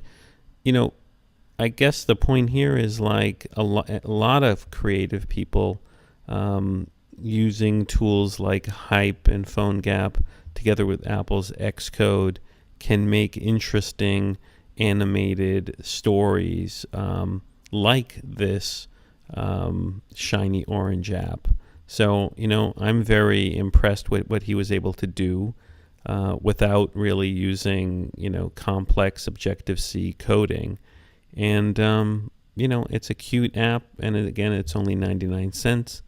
I guess the point here is like a lot of creative people using tools like Hype and PhoneGap together with Apple's Xcode can make interesting animated stories like this Shiny Orange app. So, I'm very impressed with what he was able to do. without really using, complex Objective-C coding. And, it's a cute app, and again, it's only 99 cents,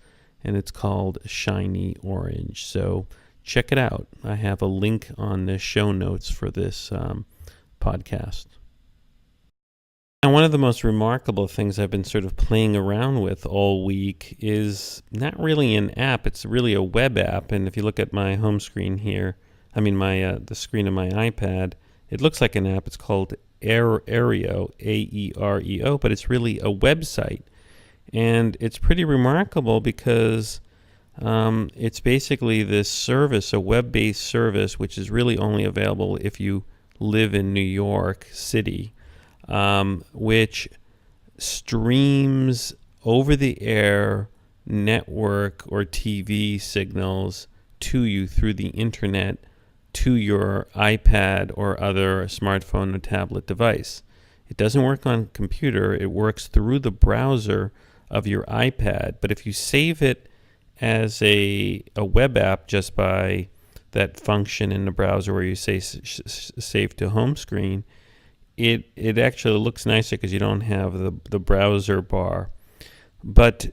and it's called Shiny Orange. So check it out. I have a link on the show notes for this podcast. And one of the most remarkable things I've been sort of playing around with all week is not really an app, it's really a web app. And if you look at my home screen here, the screen of my iPad, it looks like an app. It's called Aereo, A-E-R-E-O, but it's really a website. And it's pretty remarkable because it's basically this service, a web-based service, which is really only available if you live in New York City, which streams over-the-air network or TV signals to you through the internet to your iPad or other smartphone or tablet device. It doesn't work on a computer. It works through the browser of your iPad. But if you save it as a web app just by that function in the browser where you say save to home screen, it actually looks nicer because you don't have the browser bar. But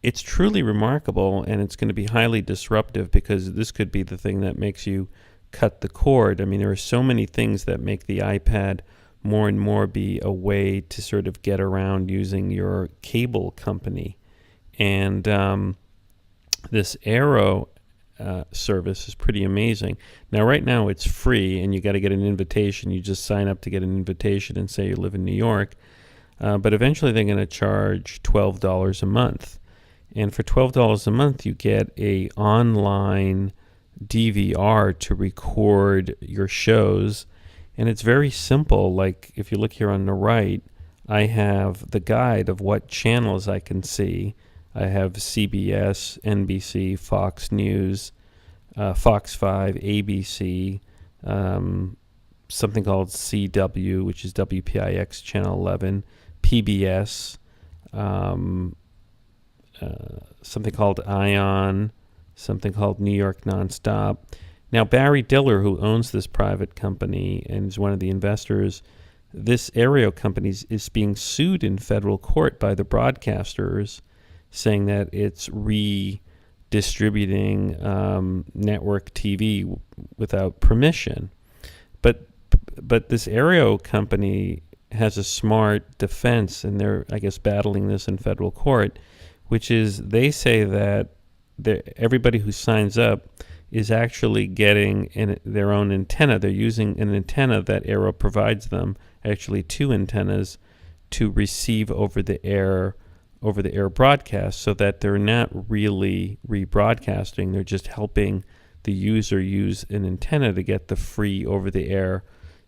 it's truly remarkable, and it's going to be highly disruptive because this could be the thing that makes you cut the cord. I mean, there are so many things that make the iPad more and more be a way to sort of get around using your cable company. And this Aereo service is pretty amazing. Now, right now it's free, and you got to get an invitation. You just sign up to get an invitation and say you live in New York. But eventually they're going to charge $12 a month. And for $12 a month, you get a online DVR to record your shows. And it's very simple. Like if you look here on the right, I have the guide of what channels I can see. I have CBS, NBC, Fox News, Fox 5, ABC, something called CW, which is WPIX Channel 11, PBS, something called Ion, something called New York Nonstop. Now, Barry Diller, who owns this private company and is one of the investors, this Aereo company is being sued in federal court by the broadcasters, saying that it's redistributing network TV without permission. But this Aereo company has a smart defense, and they're, I guess, battling this in federal court, which is they say that everybody who signs up is actually getting their own antenna. They're using an antenna that Aereo provides them, actually two antennas, to receive over-the-air broadcast, so that they're not really rebroadcasting. They're just helping the user use an antenna to get the free over-the-air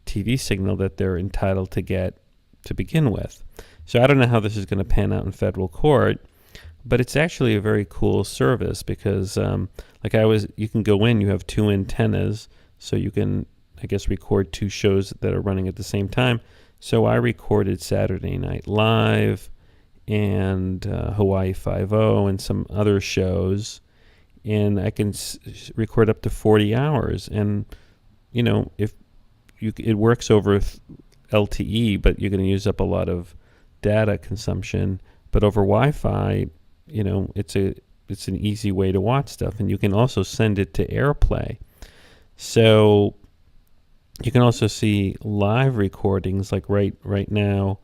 TV signal that they're entitled to get to begin with. So I don't know how this is going to pan out in federal court, but it's actually a very cool service because you can go in, you have two antennas, so you can, I guess, record two shows that are running at the same time. So I recorded Saturday Night Live and Hawaii Five-0 and some other shows, and I can record up to 40 hours. And, it works over LTE, but you're going to use up a lot of data consumption. But over Wi-Fi, it's an easy way to watch stuff, and you can also send it to AirPlay. So you can also see live recordings, like right now.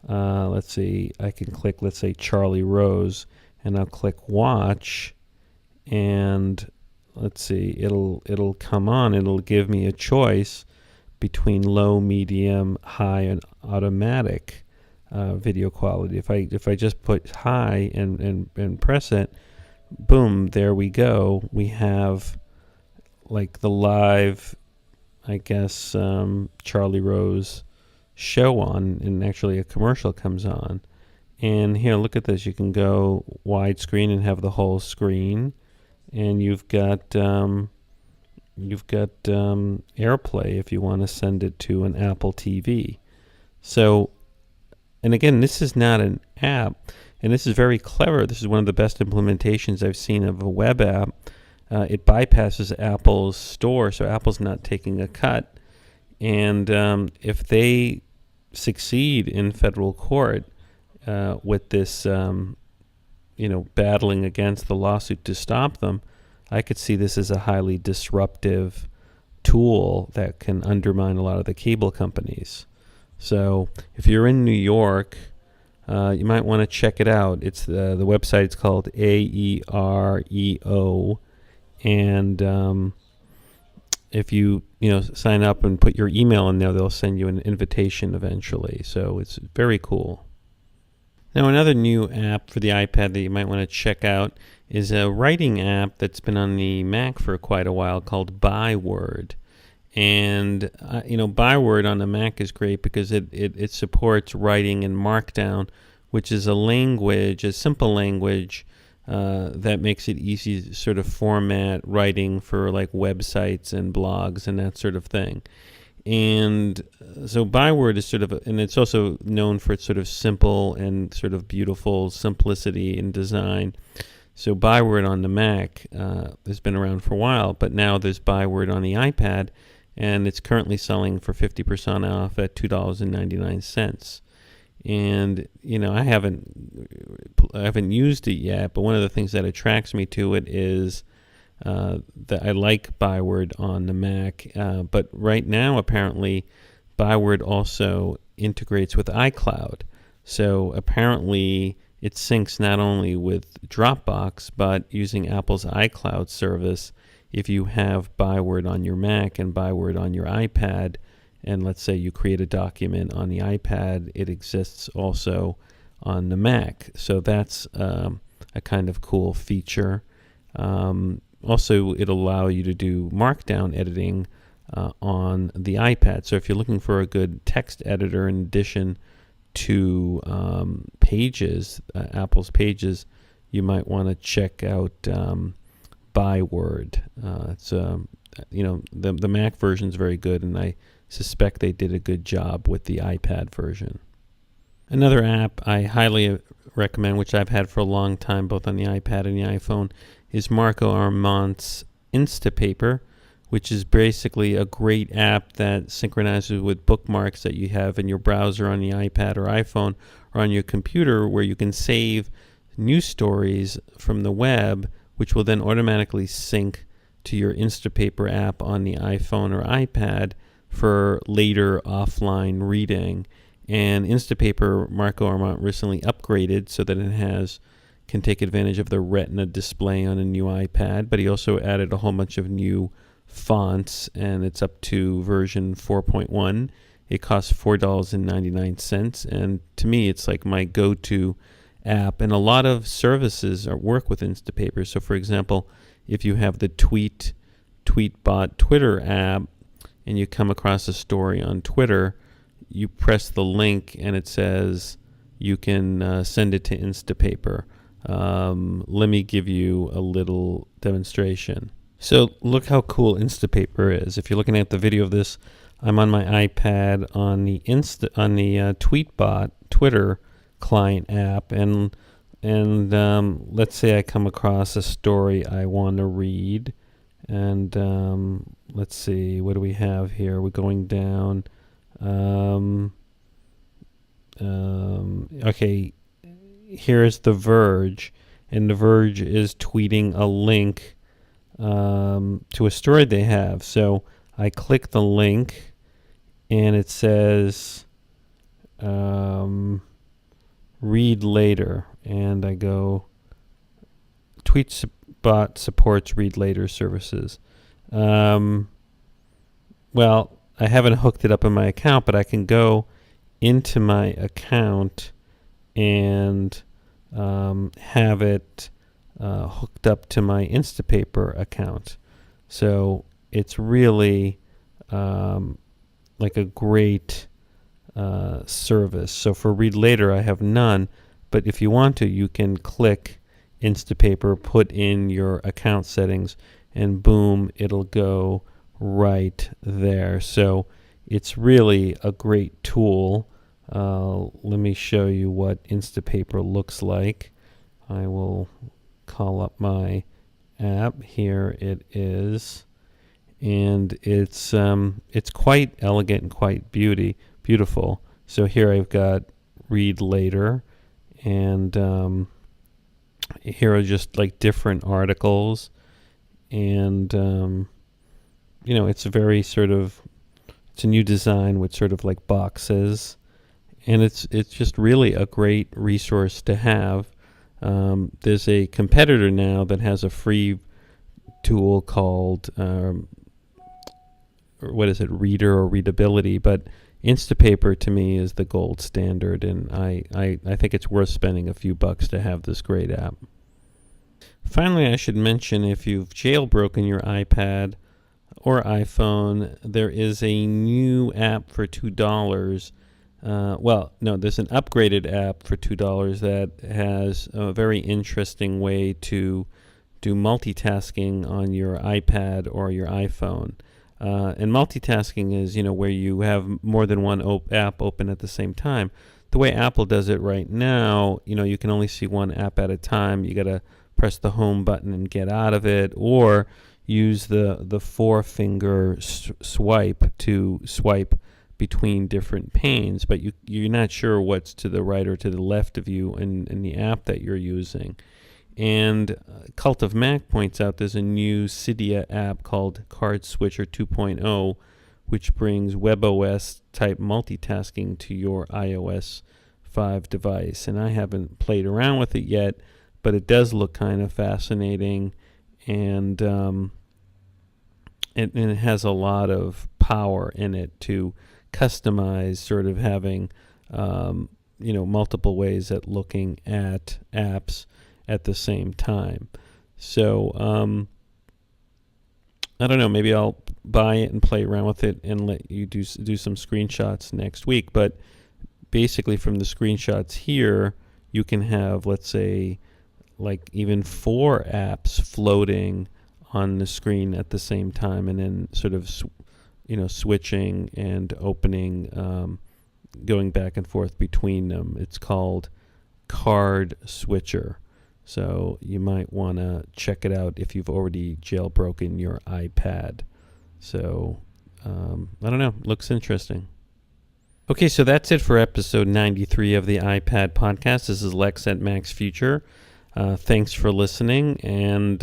Let's see, I can click, let's say, Charlie Rose, and I'll click watch, and let's see, it'll come on. It'll give me a choice between low, medium, high, and automatic video quality. If I just put high and press it, boom, there we go. We have like the live, I guess, Charlie Rose show on, and actually a commercial comes on. And here, look at this. You can go widescreen and have the whole screen, and you've got AirPlay if you want to send it to an Apple TV. So, and again, this is not an app, and this is very clever. This is one of the best implementations I've seen of a web app. it bypasses Apple's store, so Apple's not taking a cut. And if they succeed in federal court with this, battling against the lawsuit to stop them, I could see this as a highly disruptive tool that can undermine a lot of the cable companies. So if you're in New York, you might want to check it out. It's the website's called Aereo, and if you sign up and put your email in there, they'll send you an invitation eventually. So it's very cool. Now, another new app for the iPad that you might want to check out is a writing app that's been on the Mac for quite a while called Byword. And, Byword on the Mac is great because it supports writing in Markdown, which is a simple language that makes it easy to sort of format writing for like websites and blogs and that sort of thing. And so Byword is and it's also known for its sort of simple and sort of beautiful simplicity in design. So Byword on the Mac has been around for a while, but now there's Byword on the iPad, and it's currently selling for 50% off at $2.99. And I haven't used it yet, but one of the things that attracts me to it is that I like Byword on the Mac, but right now apparently Byword also integrates with iCloud. So apparently it syncs not only with Dropbox, but using Apple's iCloud service. If you have Byword on your Mac and Byword on your iPad, and let's say you create a document on the iPad, it exists also on the Mac. So that's a kind of cool feature. Also, it'll allow you to do Markdown editing on the iPad. So if you're looking for a good text editor in addition to Pages, Apple's Pages, you might want to check out Byword. It's the Mac version is very good, and I suspect they did a good job with the iPad version. Another app I highly recommend, which I've had for a long time, both on the iPad and the iPhone, is Marco Arment's Instapaper, which is basically a great app that synchronizes with bookmarks that you have in your browser on the iPad or iPhone or on your computer, where you can save news stories from the web, which will then automatically sync to your Instapaper app on the iPhone or iPad for later offline reading. And Instapaper, Marco Arment recently upgraded so that it can take advantage of the Retina Display on a new iPad, but he also added a whole bunch of new fonts, and it's up to version 4.1. It costs $4.99, and to me, it's like my go-to app. And a lot of services work with Instapaper. So, for example, if you have the Tweetbot Twitter app, and you come across a story on Twitter, you press the link, and it says you can send it to Instapaper. Let me give you a little demonstration. So look how cool Instapaper is. If you're looking at the video of this, I'm on my iPad on the Tweetbot Twitter client app, and let's say I come across a story I want to read, and let's see, what do we have here? We're going down. Okay, here's The Verge, and The Verge is tweeting a link to a story they have. So I click the link, and it says read later, and I go Tweetbot supports read later services. Well, I haven't hooked it up in my account, but I can go into my account and have it hooked up to my Instapaper account. So it's really like a great service. So for Read Later, I have none, but if you want to, you can click Instapaper, put in your account settings, and boom, it'll go right there. So it's really a great tool. Let me show you what Instapaper looks like. I will call up my app. Here it is, and it's quite elegant and quite beautiful. So here I've got read later, and here are just like different articles, and it's a very it's a new design with sort of like boxes, and it's just really a great resource to have. There's a competitor now that has a free tool called Reader or Readability, but Instapaper to me is the gold standard, and I think it's worth spending a few bucks to have this great app. Finally, I should mention, if you've jailbroken your iPad or iPhone, there is a new app for $2. There's an upgraded app for $2 that has a very interesting way to do multitasking on your iPad or your iPhone. And multitasking is, where you have more than one app open at the same time. The way Apple does it right now, you can only see one app at a time. You got to press the home button and get out of it, or use the four-finger swipe to swipe between different panes, but you're not sure what's to the right or to the left of you in the app that you're using. And Cult of Mac points out there's a new Cydia app called Card Switcher 2.0, which brings WebOS type multitasking to your iOS 5 device. And I haven't played around with it yet, but it does look kind of fascinating, and it has a lot of power in it to customize, sort of having multiple ways at looking at apps at the same time. So I don't know, maybe I'll buy it and play around with it and let you do some screenshots next week. But basically from the screenshots here, you can have, let's say, like even 4 apps floating on the screen at the same time, and then sort of switching and opening, going back and forth between them. It's called Card Switcher. So you might want to check it out if you've already jailbroken your iPad. So I don't know, looks interesting. Okay, so that's it for episode 93 of the iPad podcast. This is Lex at Mac's Future. Thanks for listening, and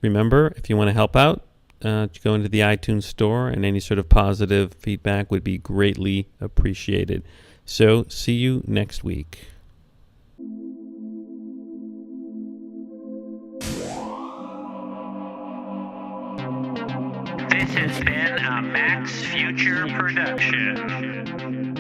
remember, if you want to help out, go into the iTunes store, and any sort of positive feedback would be greatly appreciated. So see you next week. This has been a Mac's Future production.